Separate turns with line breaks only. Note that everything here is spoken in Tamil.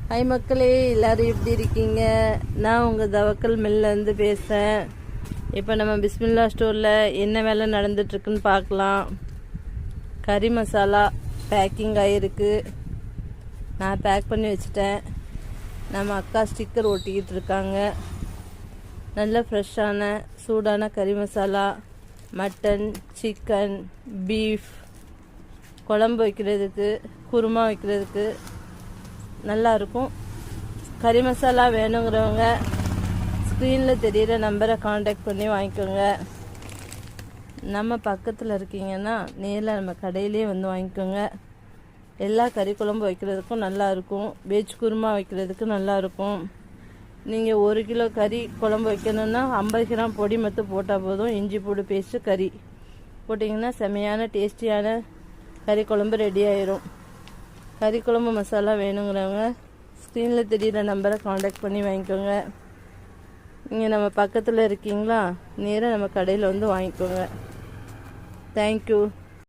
ஹாய் மக்களே, எல்லாரும் எப்படி இருக்கீங்க? நான் உங்கள் தவக்கல் மில்லேருந்து பேசுகிறேன். இப்போ நம்ம பிஸ்மில்லா ஸ்டோரில் என்ன வேலை நடந்துட்டுருக்குன்னு பார்க்கலாம். கறி மசாலா பேக்கிங் ஆகிருக்கு. நான் பேக் பண்ணி வச்சுட்டேன். நம்ம அக்கா ஸ்டிக்கர் ஒட்டிக்கிட்டு இருக்காங்க. நல்ல ஃப்ரெஷ்ஷான சூடான கறி மசாலா, மட்டன், சிக்கன், பீஃப் குழம்பு வைக்கிறதுக்கு, குருமா வைக்கிறதுக்கு நல்லாயிருக்கும். கறி மசாலா வேணுங்கிறவங்க ஸ்க்ரீனில் தெரிகிற நம்பரை காண்டாக்ட் பண்ணி வாங்கிக்கோங்க. நம்ம பக்கத்தில் இருக்கீங்கன்னா நேரில் நம்ம கடையிலே வந்து வாங்கிக்கோங்க. எல்லா கறி குழம்பு வைக்கிறதுக்கும் நல்லாயிருக்கும். வெஜ் குருமா வைக்கிறதுக்கு நல்லாயிருக்கும். நீங்கள் 1 கிலோ கறி குழம்பு வைக்கணுன்னா 50 கிராம் பொடி மட்டும் போட்டால் போதும். இஞ்சி பூண்டு பேஸ்ட்டு கறி போட்டிங்கன்னா செமையான டேஸ்டியான கறி குழம்பு ரெடி ஆயிரும். கறி குழம்பு மசாலா வேணுங்கிறவங்க ஸ்க்ரீனில் தெரிகிற நம்பரை காண்டாக்ட் பண்ணி வாங்கிக்கோங்க. நீங்கள் நம்ம பக்கத்தில் இருக்கீங்களா, நேராக நம்ம கடையில் வந்து வாங்கிக்கோங்க. தேங்க்யூ.